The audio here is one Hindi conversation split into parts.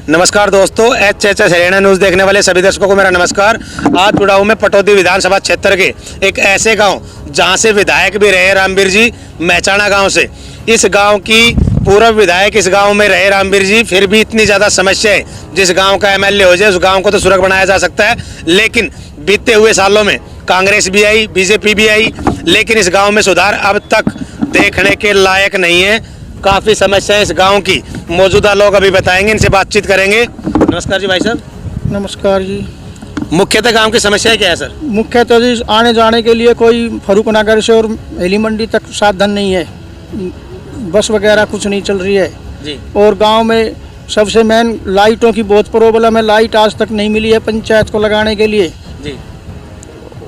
नमस्कार दोस्तों, एच हरियाणा न्यूज़ देखने वाले सभी दर्शकों को मेरा नमस्कार। आज जुड़ा हूं मैं पटौदी विधानसभा क्षेत्र के एक ऐसे गांव जहां से विधायक भी रहे रामवीर जी, मेहचाना गांव से। इस गांव की पूर्व विधायक इस गांव में रहे रामवीर जी, फिर भी इतनी ज़्यादा समस्या है। जिस गांव का एमएलए हो जाए उस गांव को तो सुरग बनाया जा सकता है, लेकिन बीते हुए सालों में कांग्रेस भी आई, बीजेपी भी आई, लेकिन इस गाँव में सुधार अब तक देखने के लायक नहीं है। काफ़ी समस्याएं इस गांव की मौजूदा लोग अभी बताएंगे, इनसे बातचीत करेंगे। नमस्कार जी भाई साहब। नमस्कार जी। मुख्यतः गांव की समस्या क्या है सर? मुख्यतः जी आने जाने के लिए कोई फरूक नगर से और हेली मंडी तक साधन नहीं है, बस वगैरह कुछ नहीं चल रही है जी। और गांव में सबसे मेन लाइटों की बहुत प्रॉब्लम है, लाइट आज तक नहीं मिली है पंचायत को लगाने के लिए जी।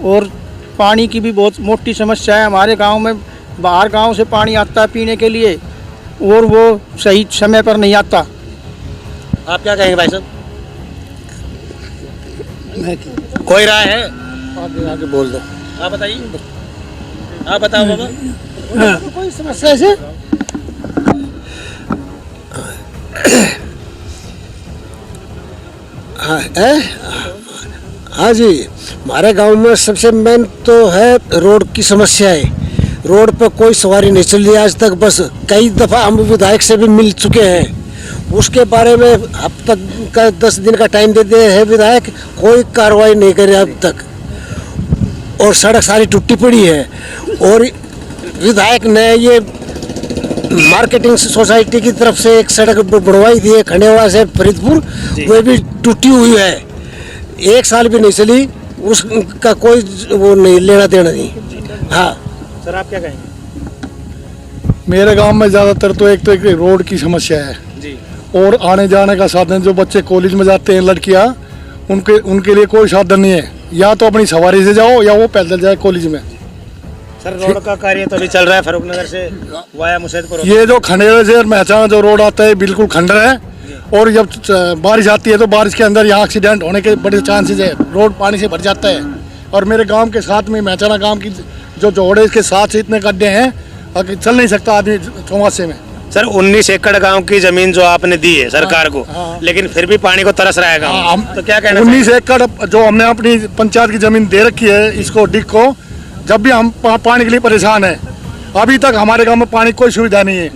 और पानी की भी बहुत मोटी समस्या है हमारे गाँव में। बाहर गाँव से पानी आता है पीने के लिए और वो सही समय पर नहीं आता। आप क्या कहेंगे भाई साहब? कोई राय है? आगे बोल दो। आप बताइए, आप बताओ बाबा। कोई समस्या से हाँ जी, हमारे गांव में सबसे मेन तो है रोड की समस्या है। रोड पर कोई सवारी नहीं चल रही आज तक। बस कई दफ़ा हम विधायक से भी मिल चुके हैं, उसके बारे में अब तक का 10 दिन का टाइम देते हैं विधायक, कोई कार्रवाई नहीं करे अब तक। और सड़क सारी टूटी पड़ी है। और विधायक ने ये मार्केटिंग सोसाइटी की तरफ से एक सड़क बढ़वाई थी है खंडेवाड़ा से फरीदपुर, वो भी टूटी हुई है, 1 साल भी नहीं चली, उसका कोई वो नहीं लेना देना नहीं। हाँ सर, आप क्या कहेंगे? मेरे गांव में ज़्यादातर तो एक रोड की समस्या है जी। और आने जाने का साधन। जो बच्चे कॉलेज में जाते हैं लड़कियां, उनके लिए कोई साधन नहीं है। या तो अपनी सवारी से जाओ या वो पैदल जाए कॉलेज में। सर, रोड का कार्य तो अभी चल रहा है फरूक नगर से वाया मुसैदपुर। ये जो खंडेर से मेहचाना जो रोड आता है बिल्कुल खंडर है, और जब बारिश आती है तो बारिश के अंदर यहाँ एक्सीडेंट होने के बड़े चांसेस है। रोड पानी से भर जाता है। और मेरे गाँव के साथ में मेहचाना गाँव की जो जोड़े इसके साथ से इतने गड्ढे हैं, चल नहीं सकता आदमी चौमासे में। सर, 19 एकड़ गांव की जमीन जो आपने दी है सरकार को, लेकिन फिर भी पानी को तरस रहा है गांव। तो क्या कहना 19 एकड़ जो हमने अपनी पंचायत की जमीन दे रखी है इसको डिग को, जब भी हम पानी के लिए परेशान है, अभी तक हमारे गांव में पानी की कोई सुविधा नहीं है।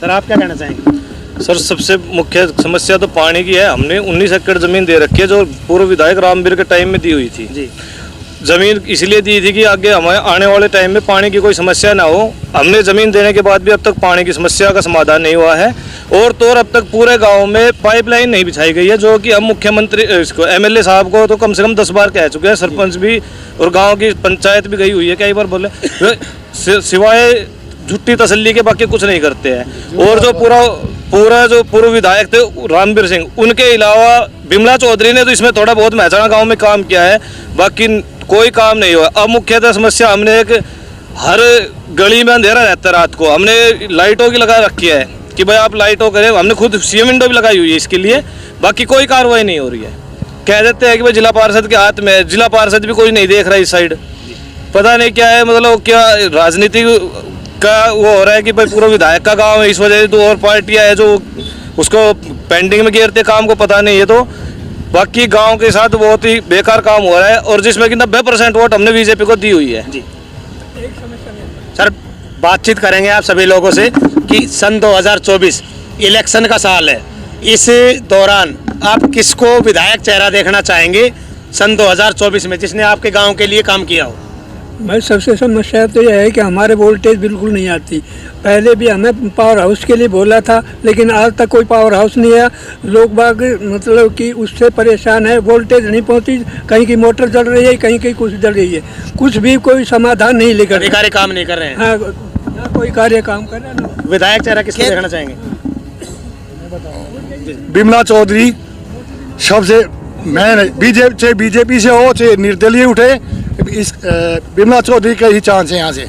सर, आप क्या कहना चाहेंगे? सर, सबसे मुख्य समस्या तो पानी की है। हमने 19 एकड़ जमीन दे रखी है जो पूर्व विधायक रामवीर के टाइम में दी हुई थी जी। जमीन इसलिए दी थी कि आगे हमारे आने वाले टाइम में पानी की कोई समस्या ना हो। हमने जमीन देने के बाद भी अब तक पानी की समस्या का समाधान नहीं हुआ है। और तो अब तक पूरे गांव में पाइपलाइन नहीं बिछाई गई है, जो कि हम मुख्यमंत्री इसको एमएलए साहब को तो कम से कम 10 बार कह चुके हैं, सरपंच भी और गांव की पंचायत भी गई हुई है, कई बार बोले, सिवाय झूठी तसल्ली के बाकी कुछ नहीं करते हैं। और जो पूरा जो पूर्व विधायक थे रामवीर सिंह, उनके अलावा बिमला चौधरी ने तो इसमें थोड़ा बहुत मेहचाना गाँव में काम किया है, बाकी कोई काम नहीं हुआ। अब मुख्यतः समस्या हमने एक हर गली में अंधेरा रहता है रात को, हमने लाइटों की लगा रखी है कि भाई आप लाइटों करें। हमने खुद सीएम विंडो भी लगाई हुई है इसके लिए, बाकी कोई कार्रवाई नहीं हो रही है। कह देते हैं कि भाई जिला पार्षद के हाथ में, जिला पार्षद भी कोई नहीं देख रहा इस साइड। पता नहीं क्या है, मतलब क्या राजनीति का वो हो रहा है कि भाई पूरा विधायक का गाँव है, इस वजह से 2 और पार्टियाँ है जो उसको पेंडिंग में घेरते काम को, पता नहीं है। तो बाकी गांव के साथ बहुत ही बेकार काम हो रहा है, और जिसमें कि 90% वोट हमने बीजेपी को दी हुई है जी। सर, बातचीत करेंगे आप सभी लोगों से कि सन 2024 इलेक्शन का साल है, इस दौरान आप किसको विधायक चेहरा देखना चाहेंगे सन 2024 में, जिसने आपके गांव के लिए काम किया हो? भाई, सबसे समस्या तो यह है कि हमारे वोल्टेज बिल्कुल नहीं आती। पहले भी हमें पावर हाउस के लिए बोला था, लेकिन आज तक कोई पावर हाउस नहीं आया। लोग बाग मतलब कि उससे परेशान है, वोल्टेज नहीं पहुंची, कहीं की मोटर जल रही है, कहीं कहीं कुछ जल रही है, कुछ भी कोई समाधान नहीं लेकर। अधिकारी काम नहीं कर रहे हैं। हाँ, ना कोई कार्य काम कर रहा है ना। विधायक चेहरा किसको देखना चाहेंगे? बिमला चौधरी सबसे मैं बीजेपी से हो चाहे निर्दलीय उठे, इस बिमला चौधरी का ही चांस है यहाँ से।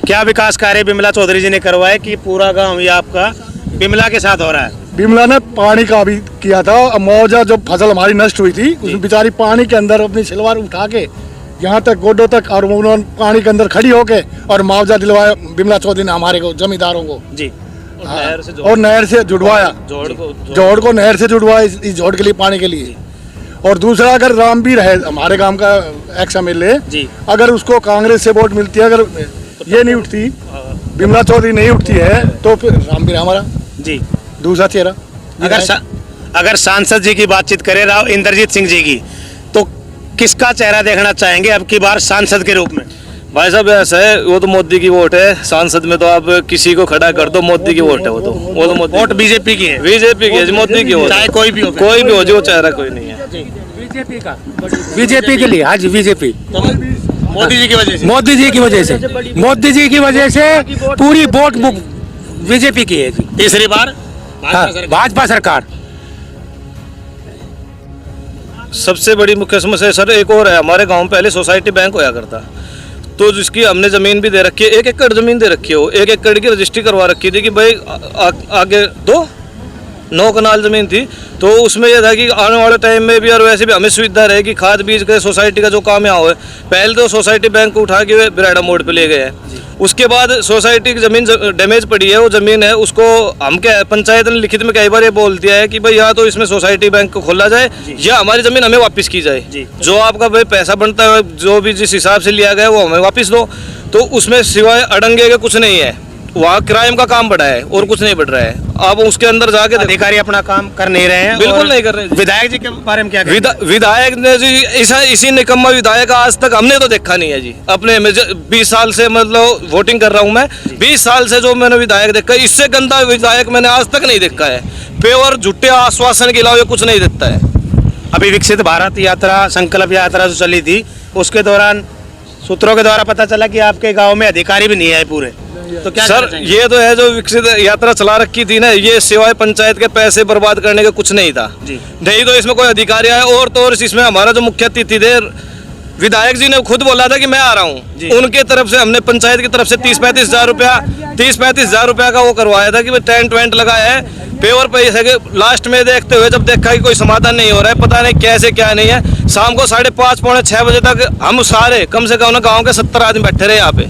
क्या विकास कार्य बिमला चौधरी जी ने करवाए कि पूरा गांव ये आपका बिमला के साथ हो रहा है? बिमला ने पानी का भी किया था। मौजा जो फसल हमारी नष्ट हुई थी, उसमें बेचारी पानी के अंदर अपनी सिलवार उठा के यहाँ तक गोडों तक, और उन्होंने पानी के अंदर खड़ी होके और मुआवजा दिलवाया बिमला चौधरी ने हमारे को, जमींदारों को जी। और नहर से जुड़वाया, जोड़ को नहर से जुड़वाया इस जोड़ के लिए, पानी के लिए। और दूसरा, अगर रामवीर है हमारे गांव का एक्स MLA, अगर उसको कांग्रेस से वोट मिलती है, अगर ये नहीं उठती, बिमला चौधरी नहीं उठती है, तो फिर रामवीर हमारा जी दूसरा चेहरा। अगर सांसद जी की बातचीत करें राव इंद्रजीत सिंह जी की, तो किसका चेहरा देखना चाहेंगे अब की बार सांसद के रूप में? भाई साहब ऐसा है, वो तो मोदी की वोट है, सांसद में तो आप किसी को खड़ा कर दो, मोदी की वोट है, वो तो मोदी। वोट बीजेपी की है, बीजेपी की है, मोदी की वोट, चाहे कोई भी हो, जो चेहरा कोई नहीं है। बीजेपी के लिए, हाँ जी बीजेपी, मोदी जी की वजह से, मोदी जी की वजह से, मोदी जी की वजह से पूरी वोट बीजेपी की है जी। तीसरी बार भाजपा सरकार। सबसे बड़ी मुख्य समस्या सर एक और है, हमारे गांव में पहले सोसाइटी बैंक होया करता, तो जिसकी हमने जमीन भी दे रखी है, 1 एकड़ जमीन दे रखी है, वो 1 एकड़ की रजिस्ट्री करवा रखी थी कि भाई आगे 9 कनाल जमीन थी, तो उसमें यह था कि आने वाले टाइम में भी और वैसे भी हमें सुविधा रहेगी, खाद बीज के सोसाइटी का जो काम यहाँ हो, पहले तो सोसाइटी बैंक को उठा के बिराड़ा मोड़ पे ले गए हैं, उसके बाद सोसाइटी की जमीन डैमेज पड़ी है, वो जमीन है उसको हम क्या पंचायत ने लिखित में कई बार ये बोल दिया है कि भाई या तो इसमें सोसाइटी बैंक को खोला जाए या हमारी जमीन हमें वापस की जाए, जो आपका भाई पैसा बनता है जो भी जिस हिसाब से लिया गया वो हमें वापस दो। तो उसमें सिवाय अड़ंगे के कुछ नहीं है, वहाँ क्राइम का काम बढ़ा है और कुछ नहीं बढ़ रहा है। अब उसके अंदर जाके अधिकारी अपना काम कर नहीं रहे हैं, बिल्कुल नहीं कर रहे। विधायक जी के बारे में क्या कहेंगे? विधायक ने जी इसी निकम्मा विधायक आज तक हमने तो देखा नहीं है जी, अपने 20 साल से मतलब वोटिंग कर रहा हूँ मैं, 20 साल से जो मैंने विधायक देखा, इससे गंदा विधायक मैंने आज तक नहीं देखा है। प्योर झूठे आश्वासन के अलावा कुछ नहीं देता है। अभी विकसित भारत यात्रा, संकल्प यात्रा जो चली थी, उसके दौरान सूत्रों के द्वारा पता चला कि आपके गांव में अधिकारी भी नहीं आए पूरे, तो क्या सर ये तो है जो विकसित यात्रा चला रखी थी ना, ये सिवाय पंचायत के पैसे बर्बाद करने का कुछ नहीं था जी। नहीं तो इसमें कोई अधिकारी आया, और तो और इसमें हमारा जो मुख्य अतिथि थे विधायक जी ने खुद बोला था कि मैं आ रहा हूँ, उनके तरफ से हमने पंचायत की तरफ से 30-35 हज़ार रुपया का वो करवाया था कि टेंट वेंट लगाया है, पेवर पैसे के लास्ट में देखते हुए जब देखा कि कोई समाधान नहीं हो रहा है, पता नहीं कैसे क्या नहीं है, शाम को 5:30 पौने 6 बजे तक हम सारे कम से कम गाँव के 70 आदमी बैठे रहे यहाँ पे,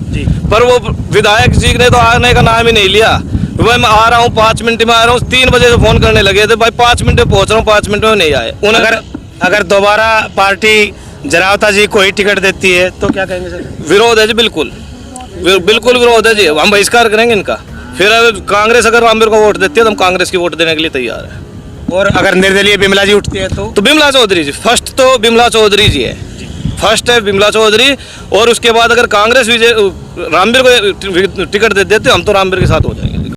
पर वो विधायक जी ने तो आने का नाम ही नहीं लिया। भाई मैं आ रहा हूँ 5 मिनट में आ रहा हूँ, 3 बजे से फोन करने लगे थे, भाई 5 मिनट में पहुँच रहा हूँ, 5 मिनट में नहीं आए। अगर दोबारा पार्टी जरावता जी को ही टिकट देती है तो क्या कहेंगे सर? विरोध है जी, बिल्कुल विरोध है जी, हम बहिष्कार करेंगे इनका। फिर कांग्रेस अगर रामवीर को वोट देती है तो हम कांग्रेस की वोट देने के लिए तैयार है। और अगर निर्दलीय बिमला जी उठती है तो बिमला चौधरी जी फर्स्ट, तो बिमला चौधरी जी है फर्स्ट है, बिमला चौधरी। और उसके बाद अगर कांग्रेस रामवीर को टिकट दे देते हम तो रामवीर के साथ हो जाएंगे।